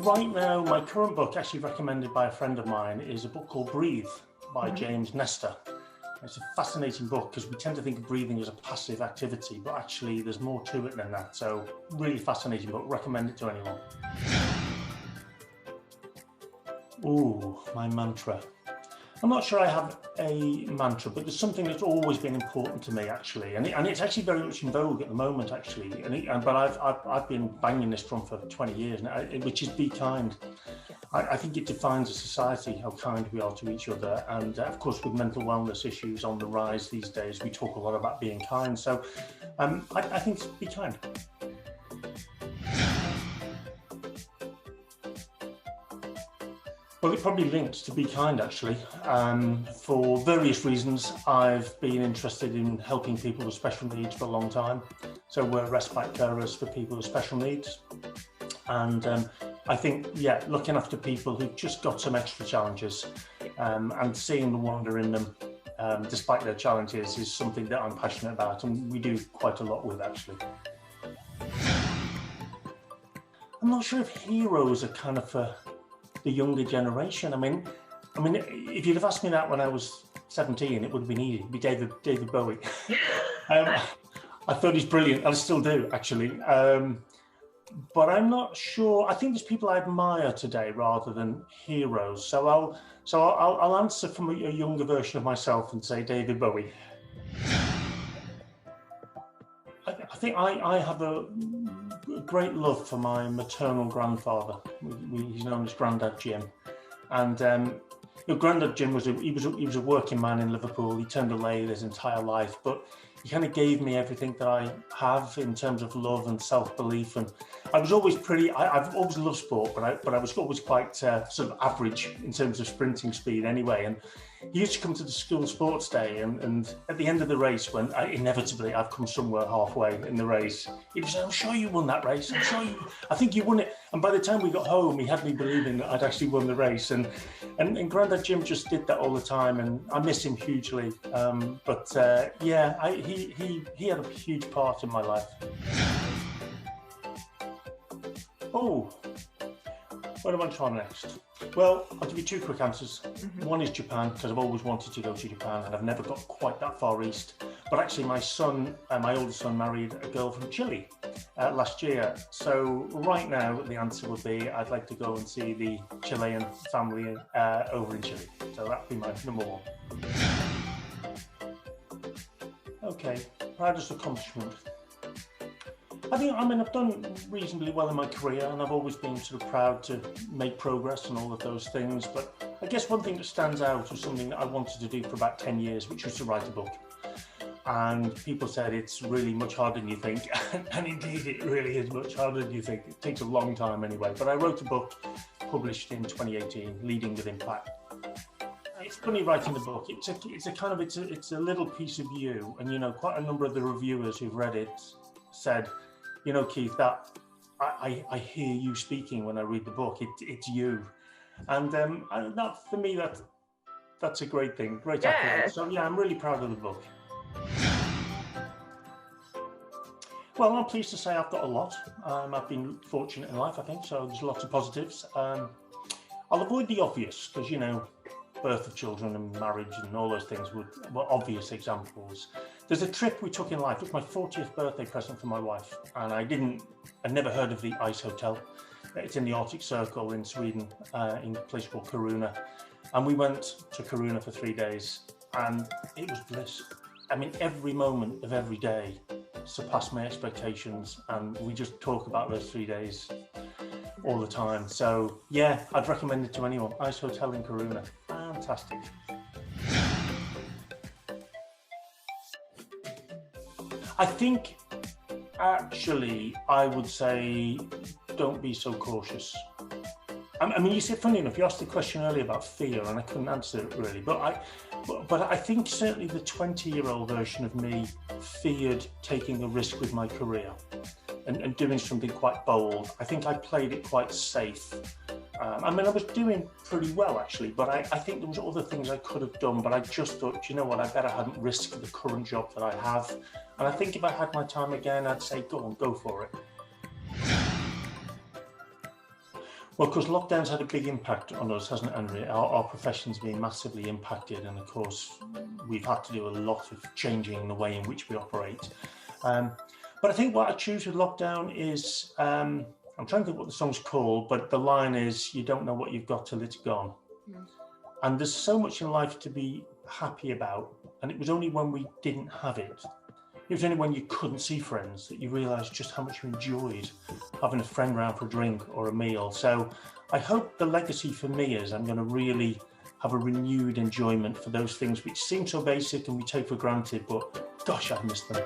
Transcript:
right now, my current book, actually recommended by a friend of mine, is a book called Breathe by James Nestor. It's a fascinating book because we tend to think of breathing as a passive activity, but actually there's more to it than that. So really fascinating book, recommend it to anyone. Ooh, my mantra. I'm not sure I have a mantra, but there's something that's always been important to me, actually, and it's actually very much in vogue at the moment, actually. But I've been banging this drum for 20 years now, which is be kind. I think it defines a society, how kind we are to each other, and of course, with mental wellness issues on the rise these days, we talk a lot about being kind. So, I think it's be kind. Well, it probably links to be kind, actually. For various reasons, I've been interested in helping people with special needs for a long time. So we're respite carers for people with special needs. And I think, yeah, looking after people who've just got some extra challenges and seeing the wonder in them, despite their challenges, is something that I'm passionate about, and we do quite a lot with, actually. I'm not sure if heroes are kind of for the younger generation. I mean, if you'd have asked me that when I was 17, it would have been easy. It'd be David Bowie. I thought he's brilliant, and I still do, actually. But I'm not sure. I think there's people I admire today rather than heroes. So I'll answer from a younger version of myself and say David Bowie. I think I have a great love for my maternal grandfather. He's known as Grandad Jim, and Grandad Jim was a working man in Liverpool. He turned a lathe his entire life, but he kind of gave me everything that I have in terms of love and self-belief. And I was always I've always loved sport, but I was always quite sort of average in terms of sprinting speed anyway. And he used to come to the school sports day, and at the end of the race, when inevitably I've come somewhere halfway in the race, he'd say, "I'm sure you won that race. I think you won it." And by the time we got home, he had me believing that I'd actually won the race. And Grandad Jim just did that all the time, and I miss him hugely. He had a huge part in my life. Oh, where am I trying next? Well, I'll give you two quick answers. One is Japan, because I've always wanted to go to Japan, and I've never got quite that far east. But actually, my oldest son, married a girl from Chile last year. So right now, the answer would be I'd like to go and see the Chilean family over in Chile. So that'd be my number one. Okay, proudest accomplishment. I've done reasonably well in my career, and I've always been sort of proud to make progress and all of those things. But I guess one thing that stands out was something that I wanted to do for about 10 years, which was to write a book. And people said it's really much harder than you think. And indeed, it really is much harder than you think. It takes a long time anyway. But I wrote a book published in 2018, Leading with Impact. It's funny writing the book. It's a little piece of you. And, quite a number of the reviewers who've read it said, Keith, that I hear you speaking when I read the book. It's you, and that for me that's a great thing, great accolade. So yeah, I'm really proud of the book. Well, I'm pleased to say I've got a lot. I've been fortunate in life, I think. So there's lots of positives. I'll avoid the obvious because birth of children and marriage and all those things were obvious examples. There's a trip we took in life. It was my 40th birthday present for my wife, and I'd never heard of the Ice Hotel. It's in the Arctic Circle in Sweden, in a place called Kiruna. And we went to Kiruna for 3 days, and it was bliss. I mean, every moment of every day surpassed my expectations, and we just talk about those 3 days all the time. So yeah, I'd recommend it to anyone. Ice Hotel in Kiruna, fantastic. I think actually I would say don't be so cautious. I mean, you said, funny enough, you asked the question earlier about fear, and I couldn't answer it really, but I think certainly the 20-year-old version of me feared taking a risk with my career and doing something quite bold. I think I played it quite safe. I was doing pretty well actually, but I think there was other things I could have done, but I just thought, you know what, I better hadn't risked the current job that I have. And I think if I had my time again, I'd say, go for it. Well, because lockdown's had a big impact on us, hasn't it, Henry? Our profession's been massively impacted, and of course, we've had to do a lot of changing the way in which we operate. But I think what I choose with lockdown is, I'm trying to think what the song's called, but the line is, "You don't know what you've got till it's gone." Mm. And there's so much in life to be happy about, and it was only when we didn't have it. It was only when you couldn't see friends that you realised just how much you enjoyed having a friend round for a drink or a meal. So I hope the legacy for me is I'm going to really have a renewed enjoyment for those things which seem so basic and we take for granted, but gosh, I miss them.